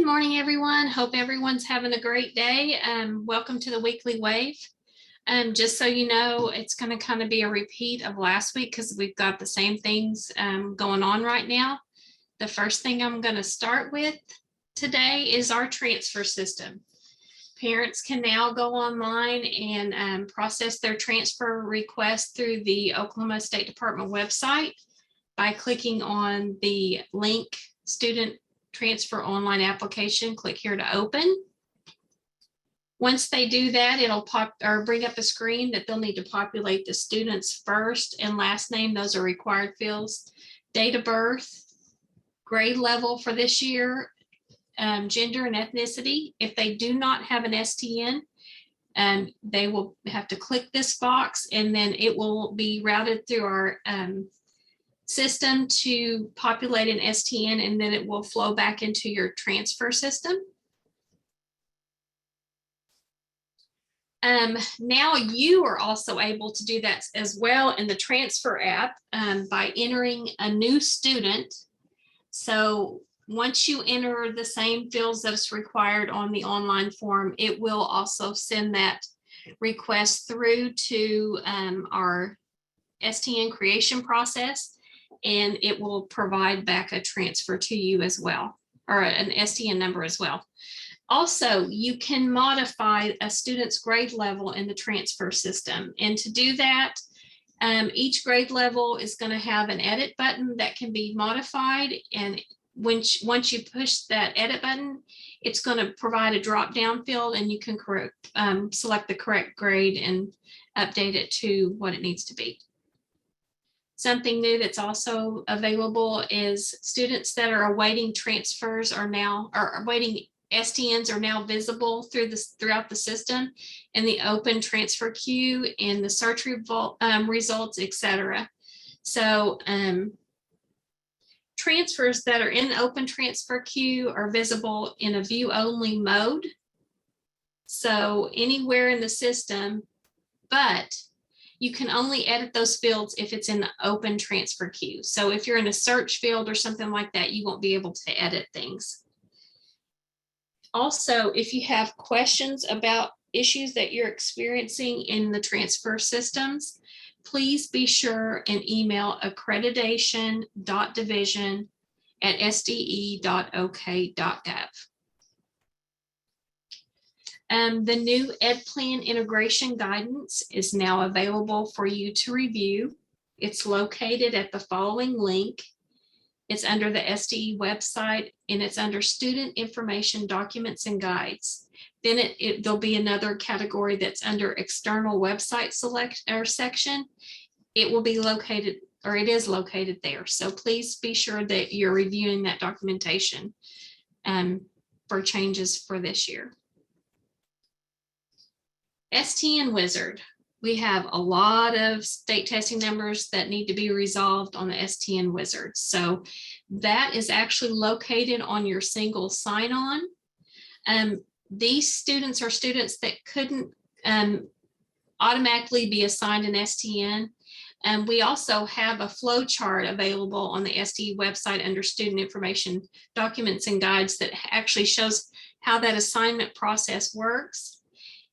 Good morning, everyone. Hope everyone's having a great day. Welcome to the Weekly Wave. Just so you know, it's going to kind of be a repeat of last week because we've got the same things going on right now. The first thing I'm going to start with today is our transfer system. Parents can now go online and process their transfer request through the Oklahoma State Department website by clicking on the link Student Transfer Online Application. Click here to open. Once they do that, it'll pop or bring up a screen that they'll need to populate the student's first and last name. Those are required fields. Date of birth, grade level for this year, gender and ethnicity. If they do not have an STN, they will have to click this box and then it will be routed through our system to populate an STN, and then it will flow back into your transfer system. Now you are also able to do that as well in the transfer app by entering a new student. So once you enter the same fields that's required on the online form, it will also send that request through to our STN creation process, and it will provide back a transfer to you as well, or an STN number as well. Also, you can modify a student's grade level in the transfer system. And to do that, each grade level is going to have an edit button that can be modified. And once you push that edit button, it's going to provide a drop-down field, and you can select the correct grade and update it to what it needs to be. Something new that's also available is students that are awaiting transfers are now, or awaiting STNs are now visible throughout the system in the open transfer queue, in the search results, etc. So transfers that are in the open transfer queue are visible in a view only mode. So anywhere in the system, but you can only edit those fields if it's in the open transfer queue. So if you're in a search field or something like that, you won't be able to edit things. Also, if you have questions about issues that you're experiencing in the transfer systems, please be sure and email accreditation.division@sde.ok.gov. The new EdPlan integration guidance is now available for you to review. It's located at the following link. It's under the SDE website, and it's under Student Information Documents and Guides. Then there'll be another category that's under External Website section. It will be located, or it is located there. So please be sure that you're reviewing that documentation for changes for this year. STN Wizard. We have a lot of state testing numbers that need to be resolved on the STN Wizard. So that is actually located on your single sign-on. These students are students that couldn't automatically be assigned an STN. We also have a flow chart available on the SDE website under Student Information Documents and Guides that actually shows how that assignment process works.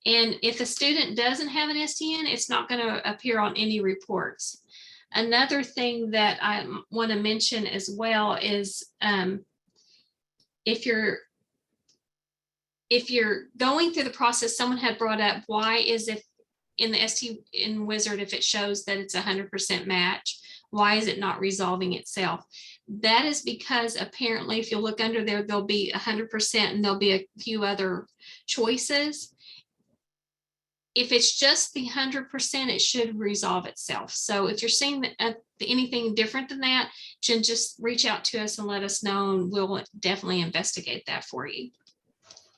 And if a student doesn't have an STN, it's not going to appear on any reports. Another thing that I want to mention as well is if you're going through the process, someone had brought up, why is it in the STN Wizard, if it shows that it's 100% match, why is it not resolving itself? That is because apparently if you look under there, there'll be 100% and there'll be a few other choices. If it's just the 100%, it should resolve itself. So if you're seeing anything different than that, just reach out to us and let us know, and we'll definitely investigate that for you.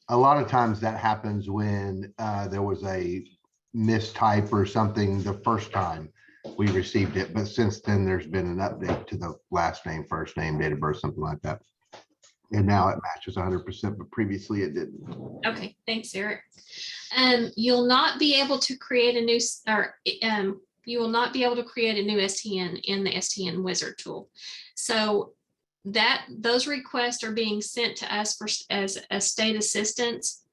A lot of times that happens when there was a mistype or something the first time we received it, but since then there's been an update to the last name, first name, date of birth, something like that. And now it matches 100%, but previously it didn't. Okay, thanks, Eric. You'll not be able to create a new, you will not be able to create a new STN in the STN Wizard tool. So those requests are being sent to us as a state assistance,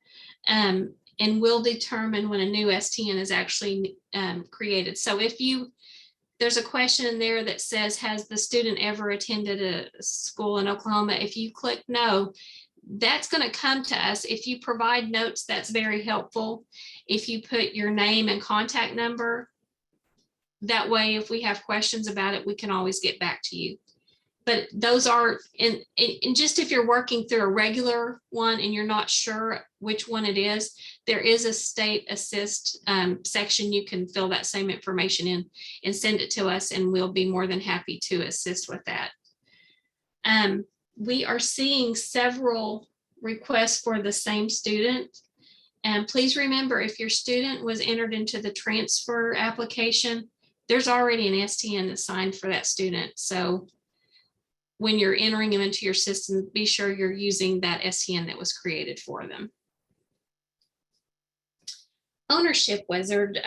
and we'll determine when a new STN is actually created. So if there's a question in there that says, has the student ever attended a school in Oklahoma? If you click no, that's going to come to us. If you provide notes, that's very helpful. If you put your name and contact number, that way, if we have questions about it, we can always get back to you. But those are, and just if you're working through a regular one and you're not sure which one it is, there is a state assist section. You can fill that same information in and send it to us, and we'll be more than happy to assist with that. We are seeing several requests for the same student. And please remember, if your student was entered into the transfer application, there's already an STN assigned for that student. So when you're entering them into your system, be sure you're using that STN that was created for them. Ownership Wizard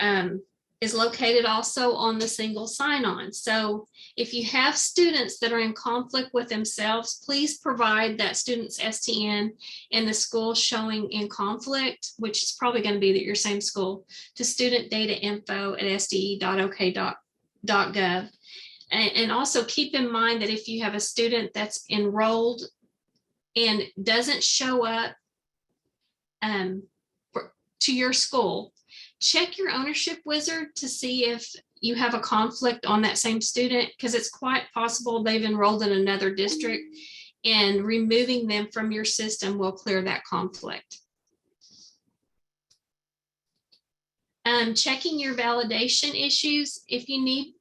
is located also on the single sign-on. So if you have students that are in conflict with themselves, please provide that student's STN in the school showing in conflict, which is probably going to be at your same school, to studentdatainfo@sde.ok.gov. And also keep in mind that if you have a student that's enrolled and doesn't show up to your school, check your ownership wizard to see if you have a conflict on that same student, because it's quite possible they've enrolled in another district, and removing them from your system will clear that conflict. Checking your validation issues. If you need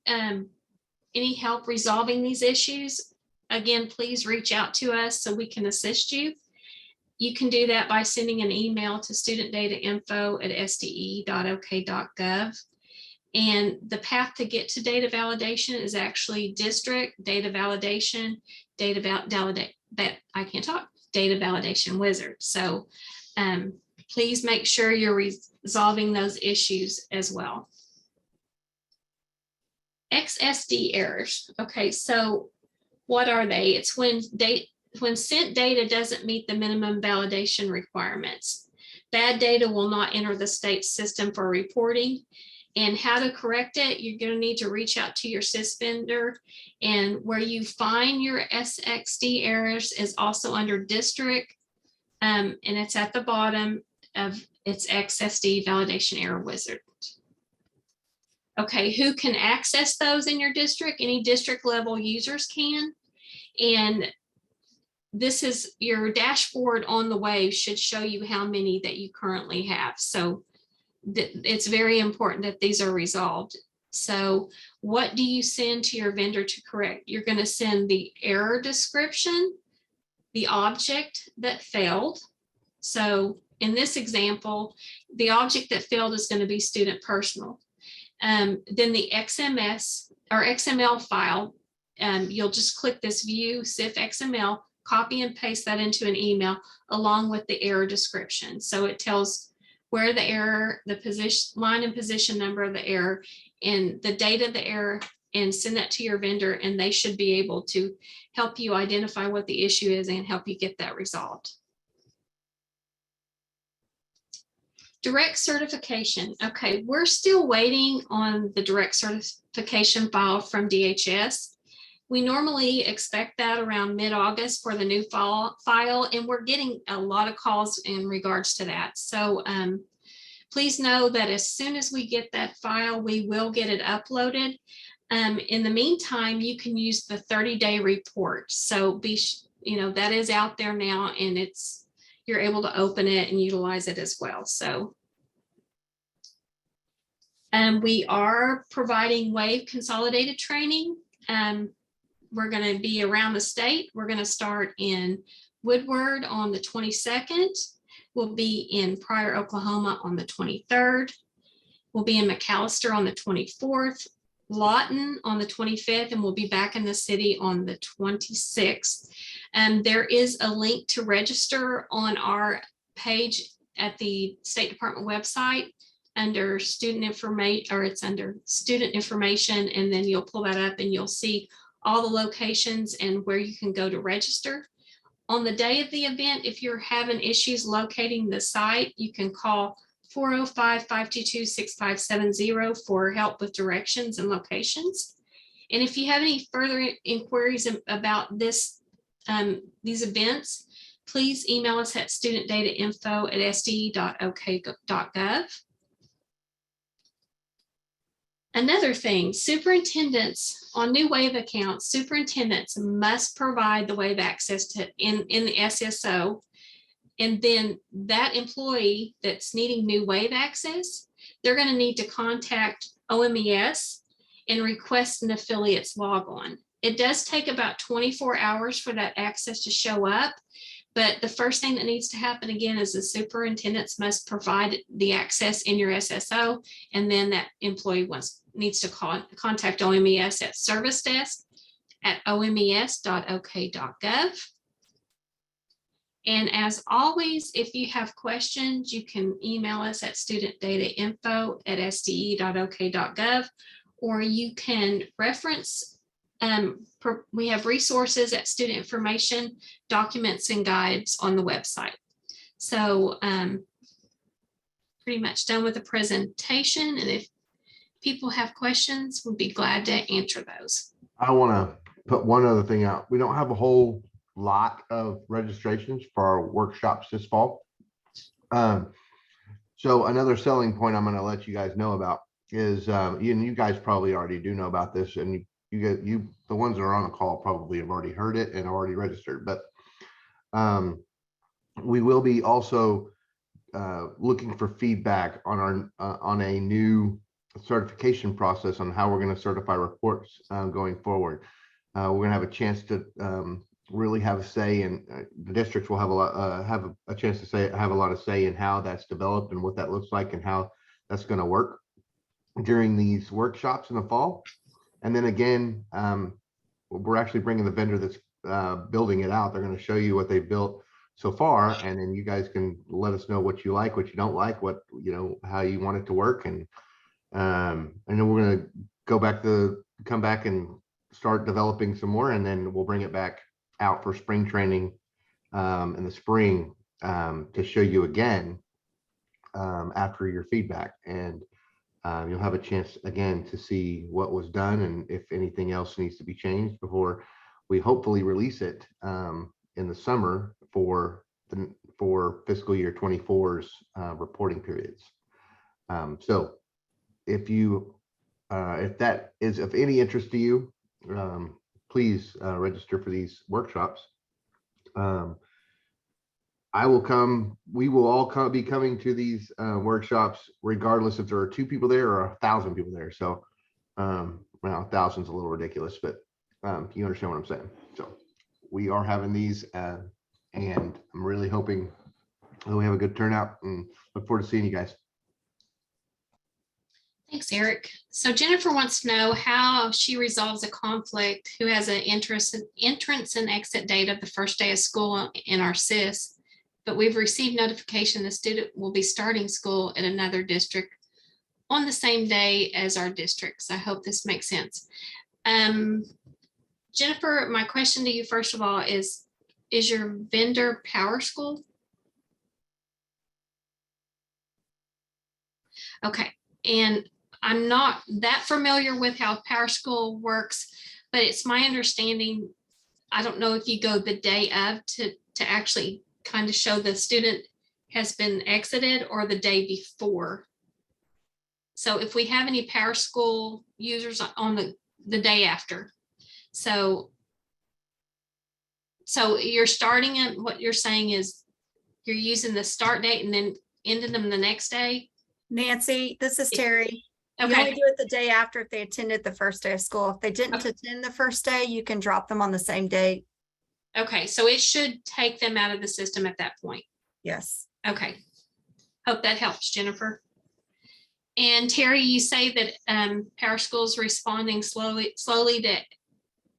any help resolving these issues, again, please reach out to us so we can assist you. You can do that by sending an email to studentdatainfo@sde.ok.gov. And the path to get to data validation is actually district data validation, data validation wizard. So please make sure you're resolving those issues as well. XSD errors. Okay, so what are they? It's when sent data doesn't meet the minimum validation requirements. Bad data will not enter the state system for reporting. And how to correct it, you're going to need to reach out to your sys vendor, and where you find your XSD errors is also under district, and it's at the bottom of its XSD validation error wizard. Okay, who can access those in your district? Any district level users can. And this is your dashboard on the Wave should show you how many that you currently have. So it's very important that these are resolved. So what do you send to your vendor to correct? You're going to send the error description, the object that failed. So in this example, the object that failed is going to be student personal. Then the XMS or XML file, you'll just click this view CIF XML, copy and paste that into an email along with the error description. So it tells where the error, the position, line and position number of the error, and the date of the error, and send that to your vendor, and they should be able to help you identify what the issue is and help you get that resolved. Direct certification. Okay, we're still waiting on the direct certification file from DHS. We normally expect that around mid-August for the new file, and we're getting a lot of calls in regards to that. So please know that as soon as we get that file, we will get it uploaded. In the meantime, you can use the 30-day report. So that is out there now, and you're able to open it and utilize it as well. So we are providing Wave Consolidated training. We're going to be around the state. We're going to start in Woodward on the 22nd. We'll be in Pryor, Oklahoma on the 23rd. We'll be in McAllister on the 24th, Lawton on the 25th, and we'll be back in the city on the 26th. There is a link to register on our page at the State Department website under student information, or it's under student information, and then you'll pull that up and you'll see all the locations and where you can go to register. On the day of the event, if you're having issues locating the site, you can call 405-522-6570 for help with directions and locations. And if you have any further inquiries about these events, please email us at studentdatainfo@sde.ok.gov. Another thing, superintendents on new wave accounts, superintendents must provide the wave access to in the SSO. And then that employee that's needing new wave access, they're going to need to contact OMES and request an affiliate's log on. It does take about 24 hours for that access to show up. But the first thing that needs to happen again is the superintendents must provide the access in your SSO, and then that employee needs to contact OMES at service desk at omes.ok.gov. And as always, if you have questions, you can email us at studentdatainfo@sde.ok.gov, or you can reference. We have resources at student information, documents, and guides on the website. So pretty much done with the presentation. And if people have questions, we'll be glad to answer those. I want to put one other thing out. We don't have a whole lot of registrations for our workshops this fall. So another selling point I'm going to let you guys know about is, you guys probably already do know about this, and the ones that are on the call probably have already heard it and already registered, but we will be also looking for feedback on on a new certification process on how we're going to certify reports going forward. We're going to have a chance to really have a say, and the districts will have a chance to have a lot of say in how that's developed and what that looks like and how that's going to work during these workshops in the fall. And then again, we're actually bringing the vendor that's building it out. They're going to show you what they've built so far, and then you guys can let us know what you like, what you don't like, what how you want it to work, and then we're going to come back and start developing some more, and then we'll bring it back out for spring training in the spring to show you again after your feedback, and you'll have a chance again to see what was done and if anything else needs to be changed before we hopefully release it in the summer for fiscal year 24's reporting periods. So if that is of any interest to you, please register for these workshops. I will come. We will all be coming to these workshops, regardless if there are 2 people there or 1,000 people there. So, well, 1,000's a little ridiculous, but you understand what I'm saying. So, we are having these, and I'm really hoping that we have a good turnout, and look forward to seeing you guys. Thanks, Eric. So Jennifer wants to know how she resolves a conflict who has an entrance and exit date of the first day of school in our SIS, but we've received notification the student will be starting school at another district on the same day as our districts. I hope this makes sense. Jennifer, my question to you, first of all, is your vendor PowerSchool? Okay, and I'm not that familiar with how PowerSchool works, but it's my understanding, I don't know if you go the day of to actually kind of show the student has been exited, or the day before. So if we have any PowerSchool users on the day after. So you're starting it, what you're saying is you're using the start date and then ending them the next day? Nancy, this is Terry. You Okay. only do it the day after if they attended the first day of school. If they didn't attend the first day, you can drop them on the same day. Okay, so it should take them out of the system at that point. Yes. Okay. Hope that helps, Jennifer. And Terry, you say that PowerSchool is responding slowly to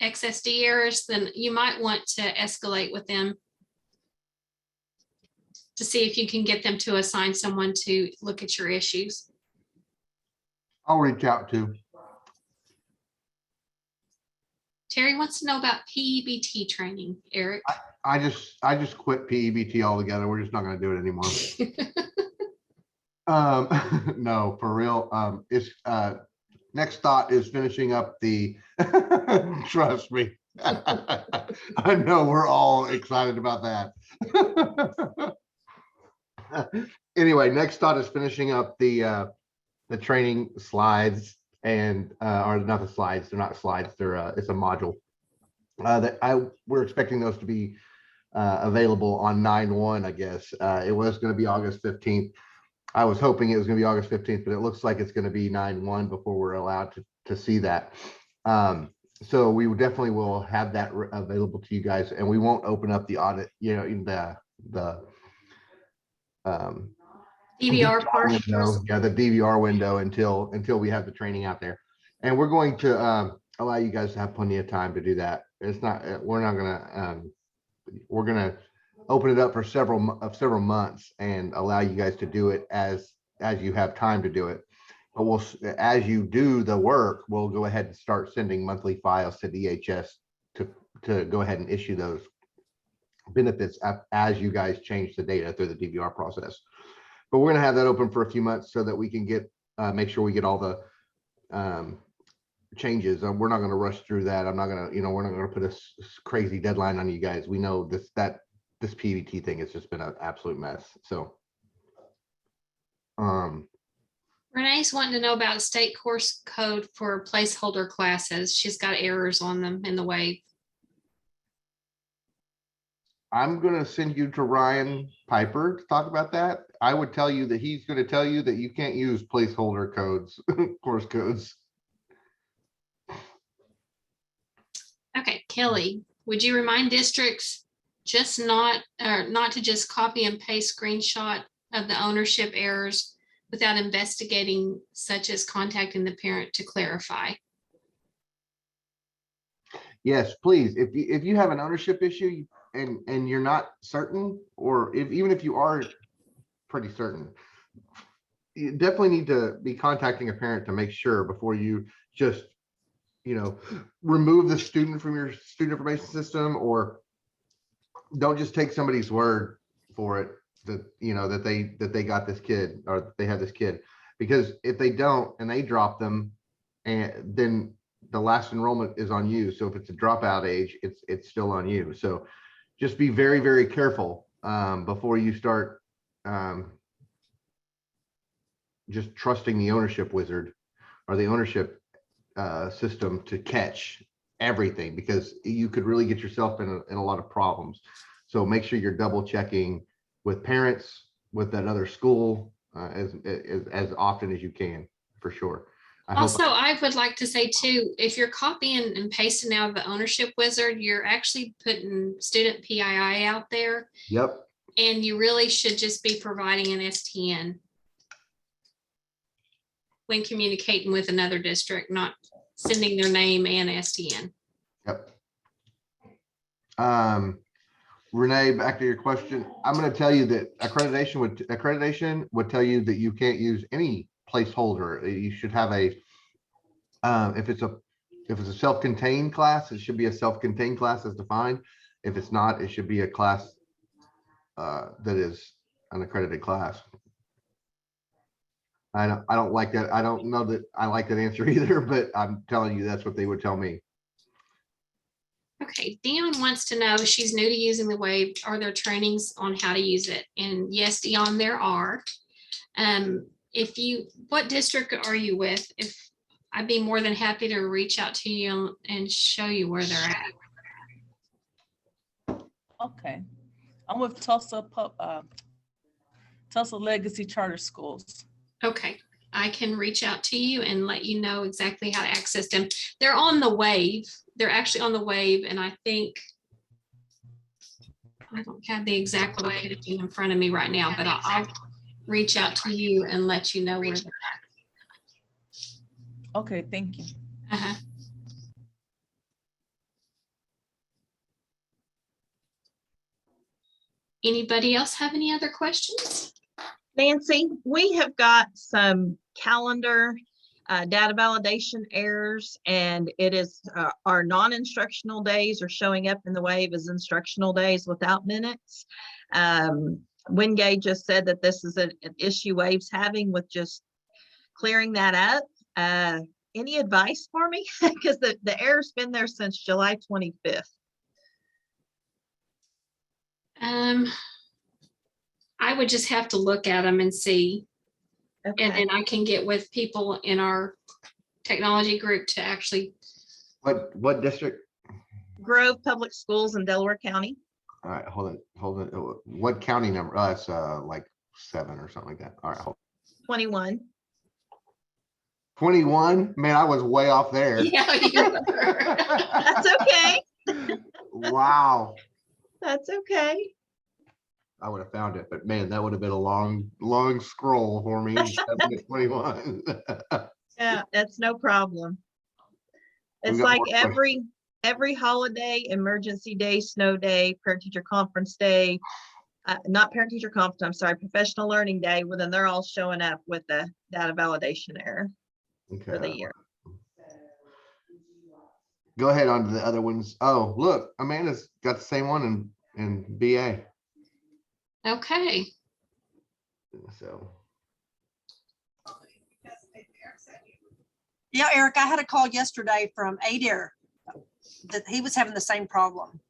XSD errors, then you might want to escalate with them to see if you can get them to assign someone to look at your issues. I'll reach out to. Terry wants to know about PEBT training, Eric. I just quit PEBT altogether. We're just not gonna do it anymore. No, for real. It's next thought is finishing up the trust me. I know we're all excited about that. Anyway, next thought is finishing up the training slides and or not the slides, they're not slides, they're it's a module that we're expecting those to be available on 9/1, I guess. It was going to be August 15th. I was hoping it was going to be August 15th, but it looks like it's going to be 9/1 before we're allowed to see that. So we definitely will have that available to you guys, and we won't open up the audit, you know, in the DVR part. yeah, the DVR window until we have the training out there, and we're going to allow you guys to have plenty of time to do that. It's not, we're not gonna we're gonna open it up for several months and allow you guys to do it as you have time to do it. But we'll, as you do the work, we'll go ahead and start sending monthly files to DHS to go ahead and issue those benefits as you guys change the data through the DVR process. But we're going to have that open for a few months so that we can get make sure we get all the changes. We're not going to rush through that. I'm not going to, you know, we're not going to put a crazy deadline on you guys. We know this PBT thing has just been an absolute mess. So Renee's wanting to know about state course code for placeholder classes. She's got errors on them in the wave. I'm going to send you to Ryan Piper to talk about that. I would tell you that he's going to tell you that you can't use placeholder codes, course codes. Okay, Kelly, would you remind districts just not to just copy and paste screenshot of the ownership errors without investigating, such as contacting the parent to clarify? Yes, please. If you have an ownership issue and you're not certain, or even if you are pretty certain, you definitely need to be contacting a parent to make sure before you just, you know, remove the student from your student information system, or don't just take somebody's word for it that, you know, that they got this kid or they have this kid, because if they don't and they drop them, and then the last enrollment is on you. So if it's a dropout age, it's still on you. So just be very, very careful before you start just trusting the ownership wizard or the ownership system to catch everything, because you could really get yourself in a lot of problems. So make sure you're double checking with parents, with that other school as often as you can, for sure. I would like to say too, if you're copying and pasting out of the ownership wizard, you're actually putting student PII out there. Yep. And you really should just be providing an STN when communicating with another district, not sending their name and STN. Yep. Renee, back to your question. I'm going to tell you that accreditation would tell you that you can't use any placeholder. You should have a if it's a self-contained class, it should be a self-contained class as defined. If it's not, it should be a class that is an accredited class. I don't like that. I don't know that I like that answer either, but I'm telling you that's what they would tell me. Okay, Dion wants to know, she's new to using the wave. Are there trainings on how to use it? And yes, Dion, there are. What district are you with? If I'd be more than happy to reach out to you and show you where they're at. Okay, I'm with Tulsa Legacy Charter Schools. Okay, I can reach out to you and let you know exactly how to access them. They're on the wave. They're actually on the wave, and I think I don't have the exact location in front of me right now, but I'll reach out to you and let you know where they're at. Okay, thank you. Anybody else have any other questions? Nancy, we have got some calendar data validation errors, and it is our non-instructional days are showing up in the wave as instructional days without minutes. Wingate just said that this is an issue Wave's having with just clearing that up. Any advice for me? Because the error's been there since July 25th. I would just have to look at them and see, Okay. and I can get with people in our technology group to actually, What district? Grove Public Schools in Delaware County. All right, hold on. What county number? Oh, it's like 7 or something like that. All right, hold 21. 21. Man, I was way off there. yeah, you were. That's okay. Wow. That's okay. I would have found it, but man, that would have been a long scroll for me. 7 to 21. Yeah, that's no problem. We've It's got like more every holiday, emergency day, snow day, parent teacher conference day, not parent teacher conference, I'm sorry, professional learning day, well, then they're all showing up with the data validation error for the Okay. year. Go ahead on to the other ones. Oh, look, Amanda's got the same one in BA. Okay. So Yeah, Eric, I had a call yesterday from Adair that he was having the same problem.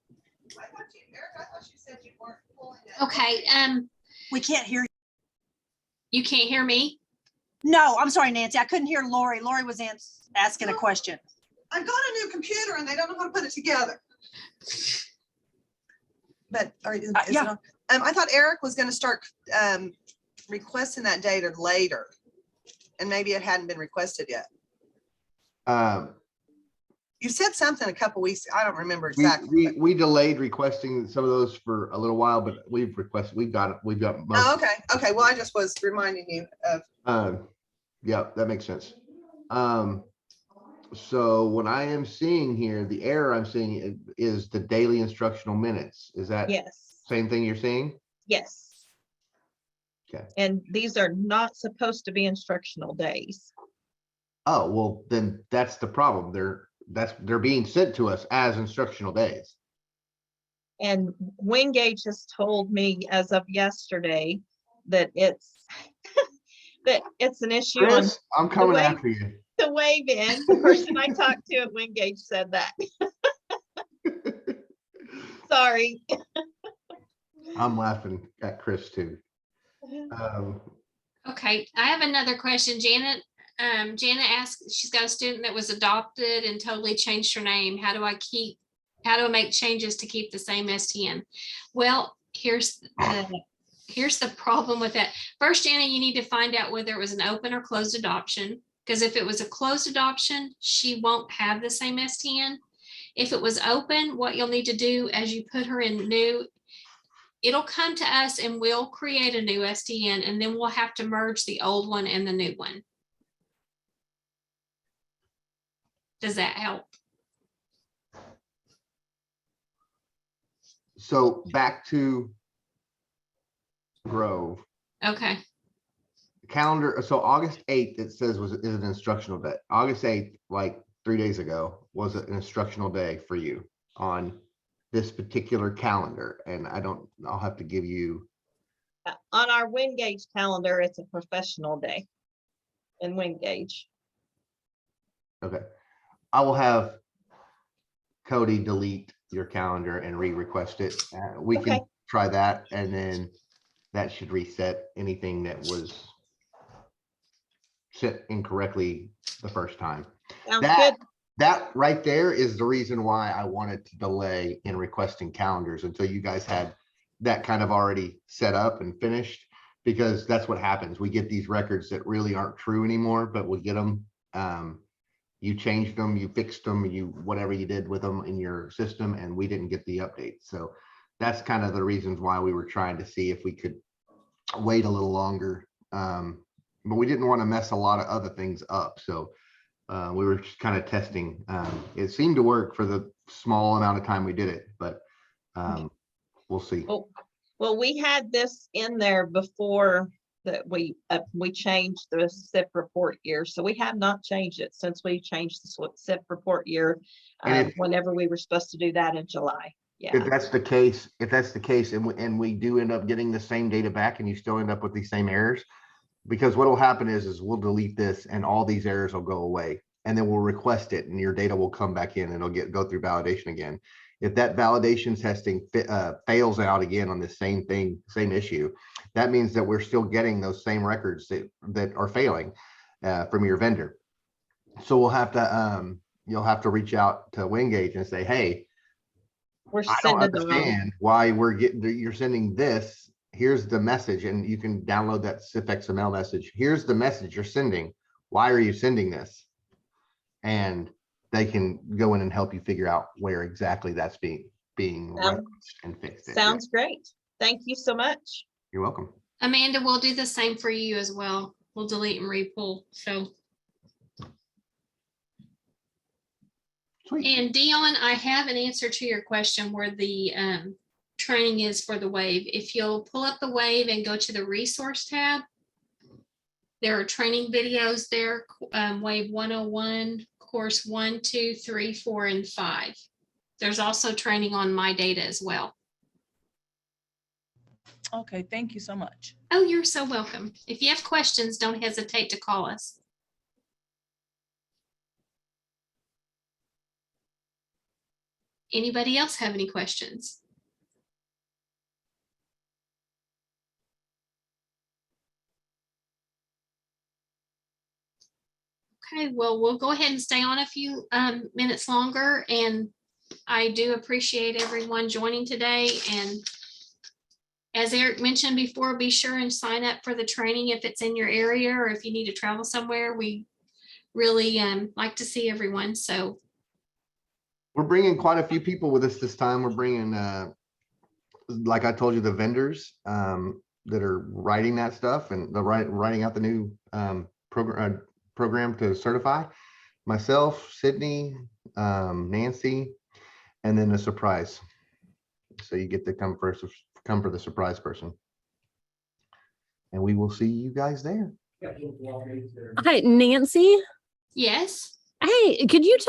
Okay. We can't hear you. You can't hear me? No, I'm sorry, Nancy. I couldn't hear Lori. Lori was asking a question. I've got a new computer and they don't know how to put it together. But yeah. I thought Eric was going to start requesting that data later, and maybe it hadn't been requested yet. You said something a couple weeks. I don't remember exactly. we delayed requesting some of those for a little while, but we've got it. We've got most. Oh, okay. Well, I just was reminding you of. Yeah, that makes sense. So what I am seeing here, the error I'm seeing is the daily instructional minutes. Is that Yes, same thing you're seeing? yes. Okay. And these are not supposed to be instructional days. Oh, well, then that's the problem. They're being sent to us as instructional days. And Wingate just told me as of yesterday that it's that it's an issue on Chris, I'm coming way- after you. the wave in. The person I talked to at Wingate said that. Sorry. I'm laughing at Chris too. Okay. I have another question. Janet asked, she's got a student that was adopted and totally changed her name. How do I make changes to keep the same STN? Well, here's the problem with that. First, Janet, you need to find out whether it was an open or closed adoption. Because if it was a closed adoption, she won't have the same STN. If it was open, what you'll need to do as you put her in new, it'll come to us and we'll create a new STN, and then we'll have to merge the old one and the new one. Does that help? So back to Grove. Okay. Calendar, so August 8th, it says is an instructional day. August 8th, like 3 days ago, was an instructional day for you on this particular calendar. And I'll have to give you. On our Wingate calendar, it's a professional day in Wingate. Okay. I will have Cody delete your calendar and re-request it. We Okay. can try that, and then that should reset anything that was set incorrectly the first time. Sounds That- good. That right there is the reason why I wanted to delay in requesting calendars until you guys had that kind of already set up and finished, because that's what happens. We get these records that really aren't true anymore, but we get them. You changed them, you fixed them, whatever you did with them in your system, and we didn't get the update. So that's kind of the reasons why we were trying to see if we could wait a little longer. But we didn't want to mess a lot of other things up. So we were just kind of testing. It seemed to work for the small amount of time we did it, but we'll see. Well, we had this in there before that we changed the SIP report year. So we have not changed it since we changed the SIP report year, And if- whenever we were supposed to do that in July. If Yeah, that's the case, and we do end up getting the same data back and you still end up with these same errors, because what will happen is we'll delete this and all these errors will go away. And then we'll request it and your data will come back in and it'll go through validation again. If that validation testing fails out again on the same thing, same issue, that means that we're still getting those same records that are failing from your vendor. So we'll have to, you'll have to reach out to WinGauge and say, hey, we're I don't sending the wrong. understand why you're sending this. Here's the message, and you can download that SIP XML message. Here's the message you're sending. Why are you sending this? And they can go in and help you figure out where exactly that's being referenced and fixed. Sounds great. Thank you so much. You're welcome. Amanda, we'll do the same for you as well. We'll delete and repull. So, Sweet. and Dion, I have an answer to your question where the training is for the wave. If you'll pull up the wave and go to the resource tab, there are training videos there, wave 101, course 1, 2, 3, 4, and 5. There's also training on my data as well. Okay, thank you so much. Oh, you're so welcome. If you have questions, don't hesitate to call us. Anybody else have any questions? Okay, well, we'll go ahead and stay on a few minutes longer, and I do appreciate everyone joining today. And as Eric mentioned before, be sure and sign up for the training if it's in your area or if you need to travel somewhere. We really like to see everyone. So We're bringing quite a few people with us this time. We're bringing, like I told you, the vendors that are writing that stuff and the writing out the new program to certify. Myself, Sydney, Nancy, and then a surprise. So you get to come for the surprise person. And we will see you guys there. Hi, Nancy. yes. Hey, could you tell